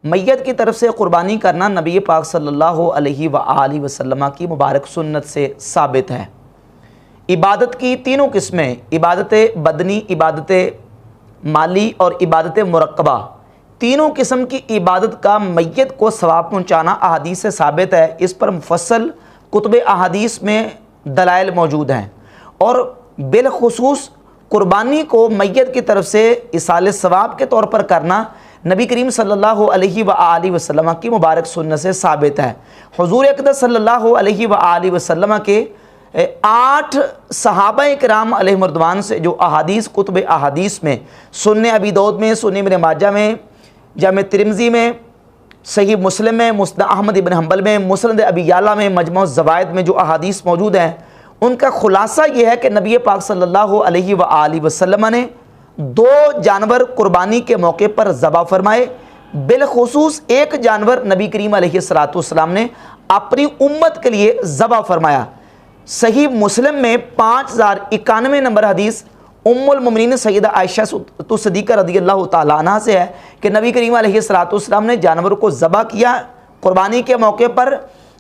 میت کی طرف سے قربانی کرنا نبی پاک صلی اللہ علیہ وآلہ وسلم کی مبارک سنت سے ثابت ہے۔ عبادت کی تینوں قسمیں، عبادت بدنی، عبادت مالی اور عبادت مرکبہ، تینوں قسم کی عبادت کا میت کو ثواب پہنچانا احادیث سے ثابت ہے۔ اس پر مفصل کتب احادیث میں دلائل موجود ہیں، اور بالخصوص قربانی کو میت کی طرف سے ایصال ثواب کے طور پر کرنا نبی کریم صلی اللہ علیہ وآلہ وسلم کی مبارک سنت سے ثابت ہے۔ حضور اقدس صلی اللہ علیہ وآلہ وسلم کے 8 صحابہ کرام علیہم رضوان سے جو احادیث کتب احادیث میں، سنن ابی داؤد میں، سنن ابن ماجہ میں، جامع ترمذی میں، صحیح مسلم میں، مسند احمد بن حنبل میں، مسند ابی یعلا میں، مجموع الزوائد میں جو احادیث موجود ہیں، ان کا خلاصہ یہ ہے کہ نبی پاک صلی اللہ علیہ وآلہ وسلم نے 2 جانور قربانی کے موقع پر ذبح فرمائے۔ بالخصوص ایک جانور نبی کریم علیہ السلام نے اپنی امت کے لیے ذبح فرمایا۔ صحیح مسلم میں 5091 نمبر حدیث ام المومنین سیدہ عائشہ صدیقہ رضی اللہ تعالیٰ عنہ سے ہے کہ نبی کریم علیہ السلام نے جانور کو ذبح کیا قربانی کے موقع پر،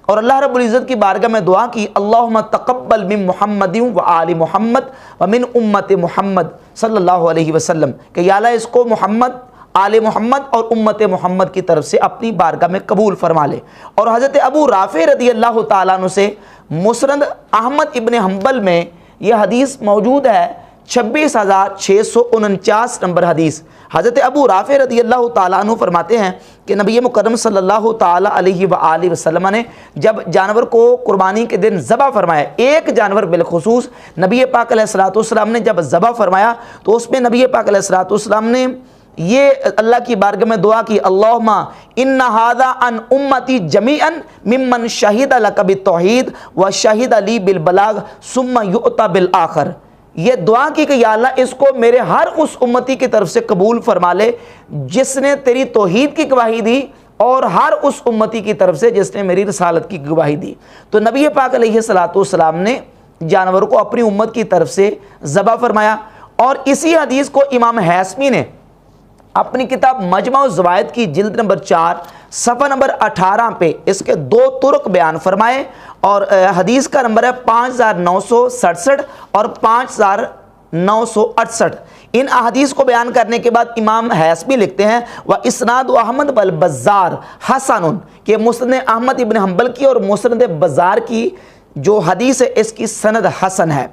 اور اللہ رب العزت کی بارگاہ میں دعا کی، اللہم تقبل من محمد و آل محمد و من امت محمد صلی اللہ علیہ وسلم، کہ یا اللہ اس کو محمد، آل محمد اور امت محمد کی طرف سے اپنی بارگاہ میں قبول فرما لے۔ اور حضرت ابو رافع رضی اللہ تعالیٰ عنہ سے مسند احمد ابن حنبل میں یہ حدیث موجود ہے، 26649 نمبر حدیث۔ حضرت ابو رافع رضی اللہ تعالیٰ عنہ فرماتے ہیں کہ نبی مکرم صلی اللہ تعالیٰ علیہ وآلہ وسلم نے جب جانور کو قربانی کے دن ذبح فرمایا، ایک جانور بالخصوص نبی پاک علیہ السلام نے جب ذبح فرمایا تو اس میں نبی پاک علیہ السلام نے یہ اللہ کی بارگاہ میں دعا کی، اللہم ان ھذا عن امتی جمیعا ممن شہد لک بالتوحید و شہد لی بالبلاغ ثم یؤتی بالآخر۔ یہ دعا کی کہ یا اللہ اس کو میرے ہر اس امتی کی طرف سے قبول فرما لے جس نے تیری توحید کی گواہی دی، اور ہر اس امتی کی طرف سے جس نے میری رسالت کی گواہی دی۔ تو نبی پاک علیہ السلام نے جانور کو اپنی امت کی طرف سے ذبح فرمایا۔ اور اسی حدیث کو امام حیثمی نے اپنی کتاب مجموع الزوائد کی جلد نمبر 4 صفحہ نمبر 18 پہ اس کے 2 طرق بیان فرمائے، اور حدیث کا نمبر ہے 5967 اور 5968۔ ان احادیث کو بیان کرنے کے بعد امام حیثمی لکھتے ہیں وَإِسْنَادُ احمد والبزار حسن، کہ مسند احمد ابن حنبل کی اور مسند بزار کی جو حدیث ہے اس کی سند حسن ہے۔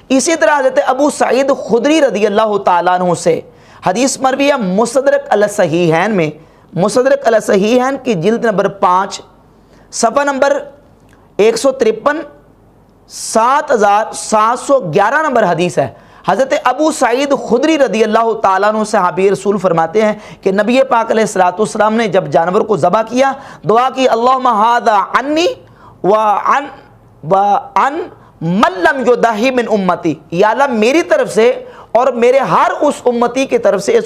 اسی طرح حضرت ابو سعید خدری رضی اللہ تعالیٰ عنہ سے حدیث مروی ہے مستدرک علی الصحیحین میں، مستدرک علی الصحیحین کی جلد نمبر 5 صفحہ نمبر 153 7711 نمبر حدیث ہے۔ حضرت ابو سعید خدری رضی اللہ تعالیٰ عنہ صحابی رسول فرماتے ہیں کہ نبی پاک علیہ السلام نے جب جانور کو ذبح کیا دعا کی، اللہم ھذا عنی وعن من لم یضحی من امتی، یا اللہ میری طرف سے اور میرے ہر اس امتی کی طرف سے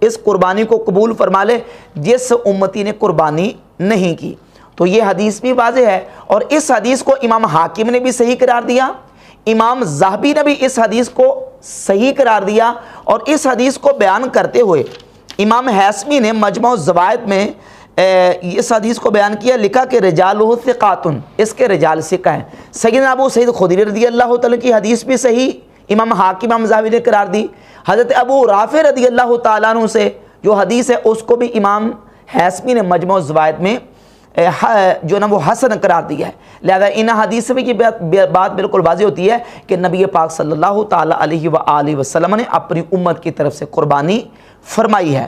اس قربانی کو قبول فرما لے جس امتی نے قربانی نہیں کی۔ تو یہ حدیث بھی واضح ہے، اور اس حدیث کو امام حاکم نے بھی صحیح قرار دیا، امام ذہبی نے بھی اس حدیث کو صحیح قرار دیا، اور اس حدیث کو بیان کرتے ہوئے امام حیثمی نے مجموع الزوائد میں اس حدیث کو بیان کیا، لکھا کہ رجالہ ثقات، اس کے رجال ثقہ ہیں۔ سیدنا ابو سعید خدری رضی اللہ تعالیٰ کی حدیث بھی صحیح امام حاکم امام ذہبی نے قرار دی۔ حضرت ابو رافع رضی اللہ تعالیٰ عنہ سے جو حدیث ہے اس کو بھی امام حیثمی نے مجموع الزوائد میں جو نا وہ حسن قرار دیا ہے۔ لہذا ان حدیث سے بھی یہ بات بالکل واضح ہوتی ہے کہ نبی پاک صلی اللہ تعالیٰ علیہ وآلہ وسلم نے اپنی امت کی طرف سے قربانی فرمائی ہے۔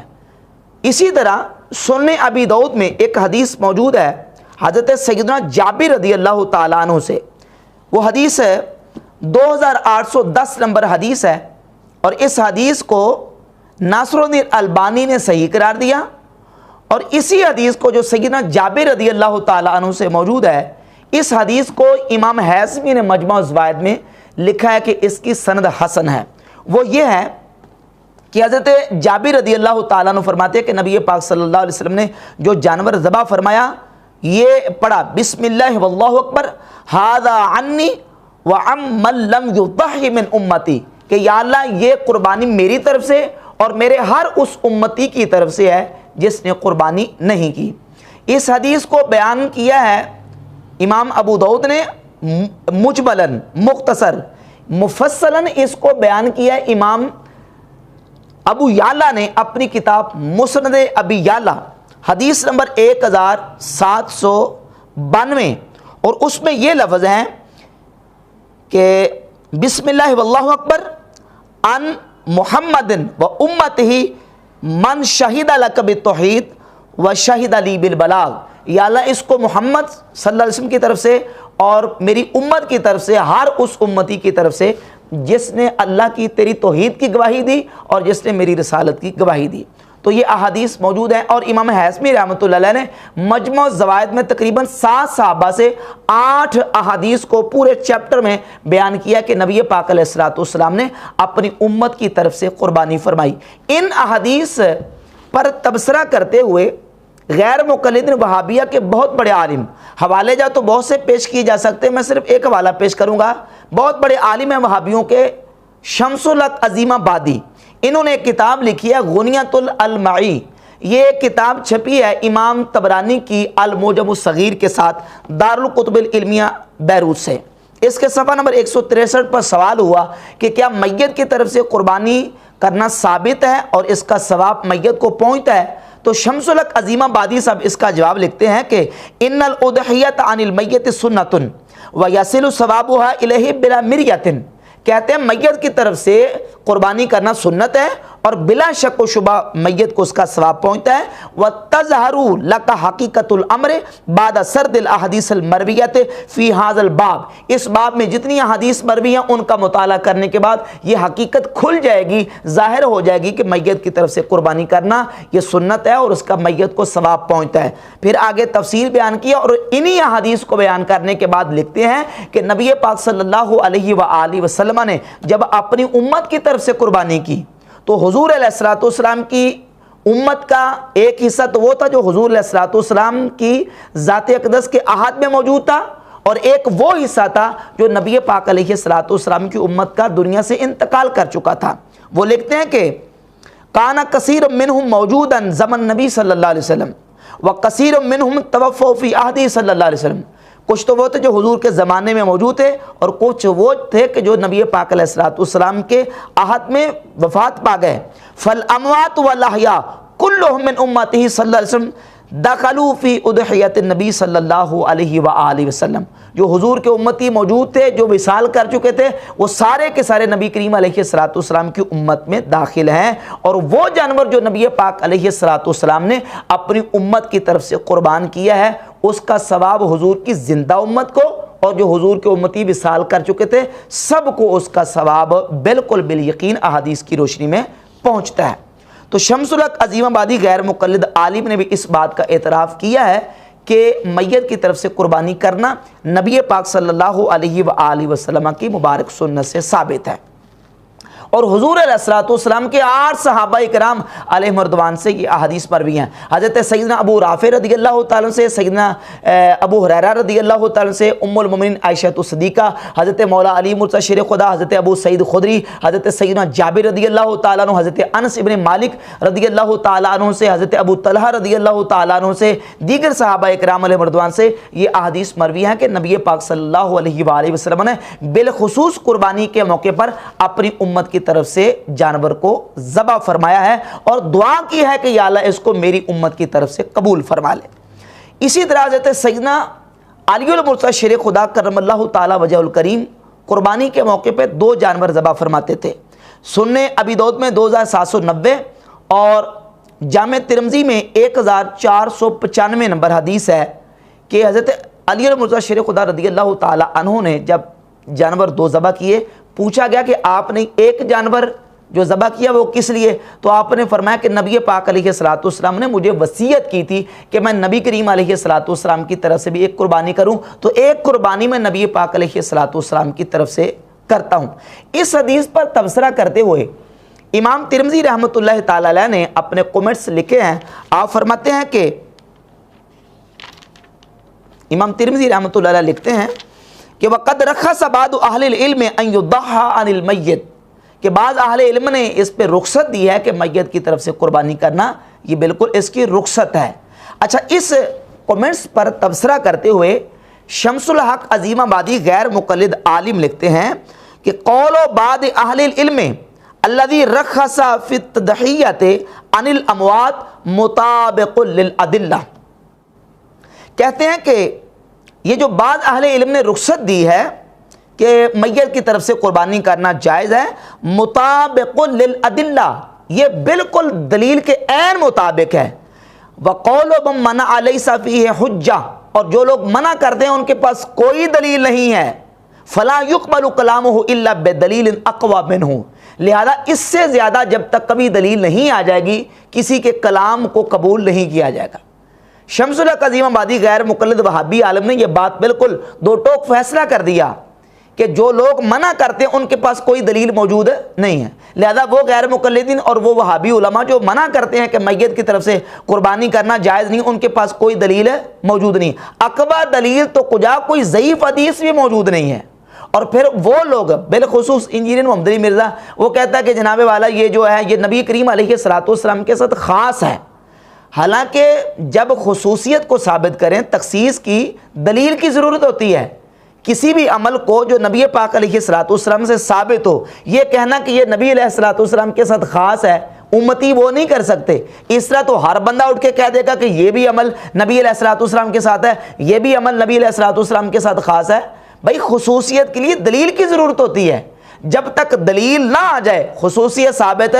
اسی طرح سنن ابی داؤد میں ایک حدیث موجود ہے حضرت سیدنا جابر رضی اللہ تعالیٰ عنہ سے، وہ حدیث ہے 2810 نمبر حدیث ہے، اور اس حدیث کو ناصر الدین البانی نے صحیح قرار دیا۔ اور اسی حدیث کو جو سیدنا جابر رضی اللہ تعالیٰ عنہ سے موجود ہے، اس حدیث کو امام حیثمی نے مجموع الزوائد میں لکھا ہے کہ اس کی سند حسن ہے۔ وہ یہ ہے کہ حضرت جابر رضی اللہ تعالیٰ عنہ فرماتے ہیں کہ نبی پاک صلی اللہ علیہ وسلم نے جو جانور ذبح فرمایا یہ پڑھا، بسم اللہ واللہ اکبر ھذا عنی وعن من لم یضحی من امتی، کہ یا اللہ یہ قربانی میری طرف سے اور میرے ہر اس امتی کی طرف سے ہے جس نے قربانی نہیں کی۔ اس حدیث کو بیان کیا ہے امام ابو داؤد نے مجملاً، مختصر، مفصلاً اس کو بیان کیا ہے امام ابو یعلا نے اپنی کتاب مسند ابی یعلا حدیث نمبر 1792، اور اس میں یہ لفظ ہیں کہ بسم اللہ واللہ اکبر ان محمد و امتہ من شہد لک بالتوحید و شہد لی بالبلاغ۔ یا اللہ اس کو محمد صلی اللہ علیہ وسلم کی طرف سے اور میری امت کی طرف سے، ہر اس امتی کی طرف سے جس نے اللہ کی تیری توحید کی گواہی دی اور جس نے میری رسالت کی گواہی دی۔ تو یہ احادیث موجود ہیں، اور امام حیثمی رحمۃ اللہ علیہ نے مجموع الزوائد میں تقریباً 7 صحابہ سے 8 احادیث کو پورے چیپٹر میں بیان کیا کہ نبی پاک علیہ الصلوۃ والسلام نے اپنی امت کی طرف سے قربانی فرمائی۔ ان احادیث پر تبصرہ کرتے ہوئے غیر مقلد وہابیہ کے بہت بڑے عالم، حوالے جا تو بہت سے پیش کیے جا سکتے ہیں، میں صرف ایک حوالہ پیش کروں گا۔ بہت بڑے عالم ہیں وہابیوں کے، شمس الحق عظیم آبادی، انہوں نے ایک کتاب لکھی ہے غنیۃ الالمعی۔ یہ کتاب چھپی ہے امام طبرانی کی المعجم الصغیر کے ساتھ دارالکتب العلمیہ بیروت سے۔ اس کے صفحہ نمبر 163 پر سوال ہوا کہ کیا میت کی طرف سے قربانی کرنا ثابت ہے اور اس کا ثواب میت کو پہنچتا ہے؟ تو شمس الحق عظیم آبادی صاحب اس کا جواب لکھتے ہیں کہ ان الاضحیۃ عن المیت سنۃ ویصل ثوابها الیہ بلا مریۃ، کہتے ہیں میت کی طرف سے قربانی کرنا سنت ہے اور بلا شک و شبہ میت کو اس کا ثواب پہنچتا ہے۔ وَتَظْهَرُ لَكَ حَقِيقَةُ الْأَمْرِ بَعْدَ سَرْدِ الْأَحَادِيثِ الْمَرْوِيَّةِ فِي هَذَا الْبَابِ، اس باب میں جتنی احادیث مروی ہیں ان کا مطالعہ کرنے کے بعد یہ حقیقت کھل جائے گی، ظاہر ہو جائے گی کہ میت کی طرف سے قربانی کرنا یہ سنت ہے اور اس کا میت کو ثواب پہنچتا ہے۔ پھر آگے تفصیل بیان کیا اور انہی احادیث کو بیان کرنے کے بعد لکھتے ہیں کہ نبی پاک صلی اللہ علیہ وآلہ وسلم نے جب اپنی امت کی طرف سے قربانی کی تو حضور علیہ الصلوۃ والسلام کی امت کا ایک حصہ تو وہ تھا جو حضور علیہ الصلوۃ والسلام کی ذات اقدس کے عہد میں موجود تھا، اور ایک وہ حصہ تھا جو نبی پاک علیہ الصلوۃ والسلام کی امت کا دنیا سے انتقال کر چکا تھا۔ وہ لکھتے ہیں کہ کانا کثیر منہم موجودا زمن نبی صلی اللہ علیہ وسلم وکثیر منہم توفوا فی عہدہ صلی اللہ علیہ وسلم، کچھ تو وہ تھے جو حضور کے زمانے میں موجود تھے اور کچھ وہ تھے کہ جو نبی پاک علیہ الصلوۃ والسلام کے عہد میں وفات پا گئے۔ فالاموات والاحیاء کلہم من امتہ صلی اللہ علیہ وسلم دخلوا فی اضحیۃ النبی صلی اللہ علیہ وآلہ وسلم، جو حضور کے امتی موجود تھے جو وصال کر چکے تھے وہ سارے کے سارے نبی کریم علیہ الصلوۃ والسلام کی امت میں داخل ہیں، اور وہ جانور جو نبی پاک علیہ الصلوۃ والسلام نے اپنی امت کی طرف سے قربان کیا ہے اس کا ثواب حضور کی زندہ امت کو اور جو حضور کے امتی وصال کر چکے تھے سب کو اس کا ثواب بالکل بالیقین احادیث کی روشنی میں پہنچتا ہے۔ تو شمس الحق عظیم آبادی غیر مقلد عالم نے بھی اس بات کا اعتراف کیا ہے کہ میت کی طرف سے قربانی کرنا نبی پاک صلی اللہ علیہ وآلہ وسلم کی مبارک سنت سے ثابت ہے، اور حضور علیہ الصلوۃ والسلام کے 8 صحابہ کرام علیہم رضوان سے یہ احادیث مروی ہیں۔ حضرت سیدنا ابو رافع رضی اللہ تعالیٰ سے، سیدنا ابو ہریرہ رضی اللہ تعالیٰ سے، ام المومنین عائشہ الصدیقہ، حضرت مولا علی مرتضی شیر خدا، حضرت ابو سعید خدری، حضرت سیدنا جابر رضی اللہ تعالیٰ عنہ، حضرت انس ابن مالک رضی اللہ تعالیٰ عنہ سے، حضرت ابو طلحہ رضی اللہ تعالیٰ عنہ سے، دیگر صحابہ کرام علیہم رضوان سے یہ احادیث مروی ہیں کہ نبی پاک صلی اللہ علیہ وآلہ وسلم نے بالخصوص قربانی کے موقع پر اپنی امت کی طرف سے جانور کو ذبح فرمایا ہے اور دعا کی ہے کہ یا اللہ اس کو میری امت کی طرف سے قبول فرما لے۔ اسی طرح حضرت سیدنا علی المرتضی شیر خدا کرم اللہ تعالی وجہ الکریم قربانی کے موقع پہ 2 جانور ذبح فرماتے تھے۔ سنن ابی داؤد میں 2790 اور جامع ترمذی میں 1495 نمبر حدیث ہے کہ حضرت علی المرتضی شیر خدا رضی اللہ تعالی عنہ نے جب جانور 2 ذبح کیے، پوچھا گیا کہ آپ نے ایک جانور جو ذبح کیا وہ کس لیے؟ تو آپ نے فرمایا کہ نبی پاک علیہ الصلوۃ والسلام نے مجھے وصیت کی تھی کہ میں نبی کریم علیہ الصلوۃ والسلام کی طرف سے بھی ایک قربانی کروں، تو ایک قربانی میں نبی پاک علیہ الصلوۃ والسلام کی طرف سے کرتا ہوں۔ اس حدیث پر تبصرہ کرتے ہوئے امام ترمذی رحمۃ اللہ تعالی علیہ نے اپنے کمنٹس لکھے ہیں۔ آپ فرماتے ہیں کہ امام ترمذی رحمۃ اللہ علیہ لکھتے ہیں کہ وَقَدْ رَخَّصَ بَعْضُ أَهْلِ الْعِلْمِ أَنْ يُضَحَّى عَنِ الْمَيِّتِ، کہ بعض اہل علم نے اس پہ رخصت دی ہے کہ میت کی طرف سے قربانی کرنا یہ بالکل اس کی رخصت ہے۔ اچھا، اس کومنٹس پر تبصرہ کرتے ہوئے شمس الحق عظیم آبادی غیر مقلد عالم لکھتے ہیں کہ قول و بعد اہل العلم الذی رخص فی التضحیۃ عن الاموات مطابق للادلہ، کہتے ہیں کہ یہ جو بعض اہل علم نے رخصت دی ہے کہ میت کی طرف سے قربانی کرنا جائز ہے، مطابق للادلہ، یہ بالکل دلیل کے عین مطابق ہے۔ وقول من منع لیس فیہ حجہ، اور جو لوگ منع کرتے ہیں ان کے پاس کوئی دلیل نہیں ہے، فلا یقبل کلامہ الا بدلیل اقوی منہ، لہذا اس سے زیادہ جب تک کبھی دلیل نہیں آ جائے گی کسی کے کلام کو قبول نہیں کیا جائے گا۔ شمس الحق عظیم آبادی غیر مقلد وہابی عالم نے یہ بات بالکل دو ٹوک فیصلہ کر دیا کہ جو لوگ منع کرتے ہیں ان کے پاس کوئی دلیل موجود نہیں ہے، لہذا وہ غیر مقلدین اور وہ وہابی علماء جو منع کرتے ہیں کہ میت کی طرف سے قربانی کرنا جائز نہیں، ان کے پاس کوئی دلیل موجود نہیں۔ اقوی دلیل تو کجا کوئی ضعیف حدیث بھی موجود نہیں ہے۔ اور پھر وہ لوگ بالخصوص انجینئر محمد علی مرزا، وہ کہتا ہے کہ جناب والا یہ جو ہے یہ نبی کریم علیہ السلام کے ساتھ خاص ہے، حالانکہ جب خصوصیت کو ثابت کریں تخصیص کی دلیل کی ضرورت ہوتی ہے۔ کسی بھی عمل کو جو نبی پاک علیہ السلام سے ثابت ہو، یہ کہنا کہ یہ نبی علیہ السلام کے ساتھ خاص ہے، امتی وہ نہیں کر سکتے۔ اس طرح تو ہر بندہ اٹھ کے کہہ دے گا کہ یہ بھی عمل نبی علیہ السلام کے ساتھ ہے، یہ بھی عمل نبی علیہ السلام کے ساتھ خاص ہے۔ بھائی خصوصیت کے لیے دلیل کی ضرورت ہوتی ہے، جب تک دلیل نہ آ جائے خصوصیت ثابت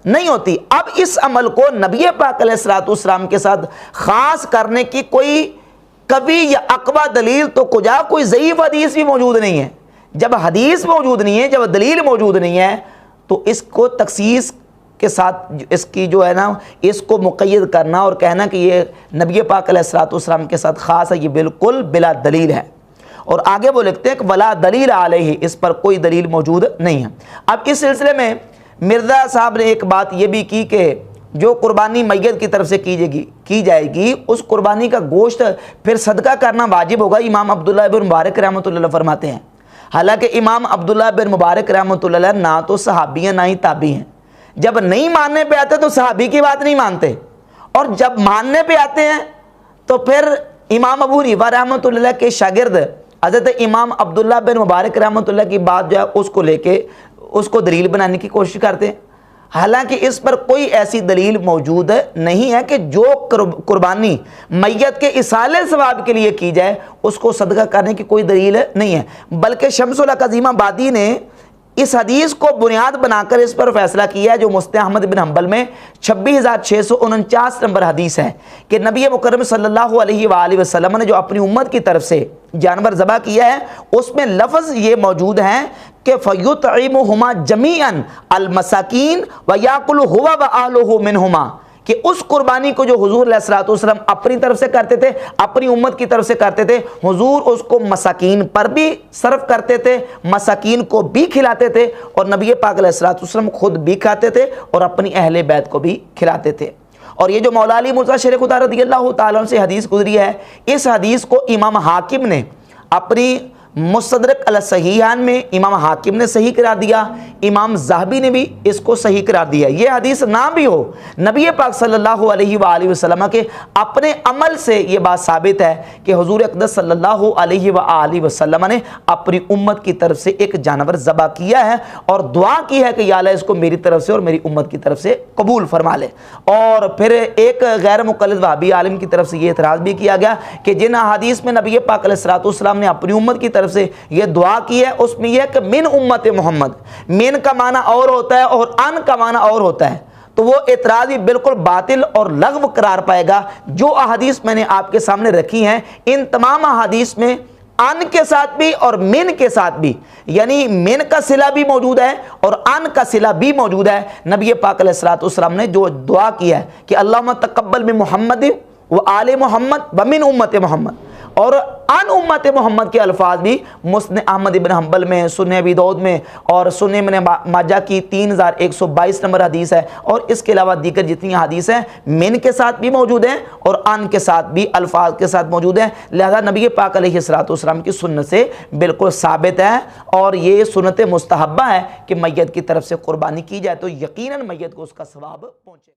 نہیں ہوتی۔ اب اس عمل کو نبی پاک علیہ السلام کے ساتھ خاص کرنے کی کوئی کبھی یا اقوی دلیل تو کجا کوئی ضعیف حدیث بھی موجود نہیں ہے۔ جب حدیث موجود نہیں ہے، جب دلیل موجود نہیں ہے، تو اس کو تخصیص کے ساتھ اس کی جو ہے نا اس کو مقید کرنا اور کہنا کہ یہ نبی پاک علیہ السلام کے ساتھ خاص ہے، یہ بالکل بلا دلیل ہے۔ اور آگے وہ لکھتے ہیں کہ ولا دلیل علیہ، اس پر کوئی دلیل موجود نہیں ہے۔ اب اس سلسلے میں مرزا صاحب نے ایک بات یہ بھی کی کہ جو قربانی میت کی طرف سے کی جائے گی اس قربانی کا گوشت پھر صدقہ کرنا واجب ہوگا۔ امام عبداللہ بن مبارک رحمۃ اللہ علیہ فرماتے ہیں، حالانکہ امام عبداللہ بن مبارک رحمۃ اللہ علیہ نہ تو صحابی ہیں نہ ہی تابعی ہیں، جب نہیں ماننے پہ آتے تو صحابی کی بات نہیں مانتے، اور جب ماننے پہ آتے ہیں تو پھر امام ابو حنیفہ رحمۃ اللہ علیہ کے شاگرد حضرت امام عبداللہ بن مبارک رحمۃ اللہ کی بات جو ہے اس کو لے کے اس کو دلیل بنانے کی کوشش کرتے ہیں، حالانکہ اس پر کوئی ایسی دلیل موجود نہیں ہے کہ جو قربانی میت کے ایصال ثواب کے لیے کی جائے اس کو صدقہ کرنے کی کوئی دلیل نہیں ہے۔ بلکہ شمس الحق عظیم آبادی نے اس حدیث کو بنیاد بنا کر اس پر فیصلہ کیا ہے جو مسند احمد بن حنبل میں 26,649 نمبر حدیث ہے کہ نبی مکرم صلی اللہ علیہ وآلہ وسلم نے جو اپنی امت کی طرف سے جانور ذبح کیا ہے اس میں لفظ یہ موجود ہیں کہ فَيُطْعِمُهُمَا جَمِيعًا الْمَسَاكِينَ وَيَأْكُلُ هُوَ وَأَهْلُهُ مِنْهُمَا، کہ اس قربانی کو جو حضور علیہ السلام اپنی طرف سے کرتے تھے، اپنی امت کی طرف سے کرتے تھے، حضور اس کو مساکین پر بھی صرف کرتے تھے، مساکین کو بھی کھلاتے تھے، اور نبی پاک علیہ السلام خود بھی کھاتے تھے اور اپنی اہل بیت کو بھی کھلاتے تھے۔ اور یہ جو مولا علی مرزا شیر خدا رضی اللہ تعالیٰ عنہ سے حدیث گزری ہے، اس حدیث کو امام حاکم نے اپنی مستدرک علی الصحیحین میں امام حاکم نے صحیح قرار دیا، امام ذہبی نے بھی اس کو صحیح قرار دیا۔ یہ حدیث نہ بھی ہو، نبی پاک صلی اللہ علیہ وآلہ وسلم کے اپنے عمل سے یہ بات ثابت ہے کہ حضور اقدس صلی اللہ علیہ وآلہ وسلم نے اپنی امت کی طرف سے ایک جانور ذبح کیا ہے اور دعا کی ہے کہ یا اللہ اس کو میری طرف سے اور میری امت کی طرف سے قبول فرما لے۔ اور پھر ایک غیر مقلد وہابی عالم کی طرف سے یہ اعتراض بھی کیا گیا کہ جن حدیث میں نبی پاک علیہ السلام نے اپنی امت کی طرف سے یہ دعا کی ہے اس میں یہ ہے کہ من امت محمد، من کا معنی اور ہوتا ہے اور ان کا معنی اور ہوتا ہے، تو وہ اعتراض بھی بالکل باطل اور لغو قرار پائے گا۔ جو احادیث میں نے آپ کے سامنے رکھی ہیں ان تمام احادیث میں ان کے ساتھ بھی اور من کے ساتھ بھی، یعنی من کا صلہ بھی موجود ہے اور ان کا صلہ بھی موجود ہے۔ نبی پاک علیہ السلام نے جو دعا کیا ہے کہ اللہم تقبل من محمد و آل محمد و من امت محمد، اور ان امت محمد کے الفاظ بھی مسند احمد بن حنبل میں، سنن ابی داؤد میں اور سنن ابن ماجہ کی 3122 نمبر حدیث ہے، اور اس کے علاوہ دیگر جتنی حدیث ہیں من کے ساتھ بھی موجود ہیں اور ان کے ساتھ بھی الفاظ کے ساتھ موجود ہیں۔ لہذا نبی پاک علیہ السلام کی سنت سے بالکل ثابت ہے، اور یہ سنت مستحبہ ہے کہ میت کی طرف سے قربانی کی جائے تو یقیناً میت کو اس کا ثواب پہنچے۔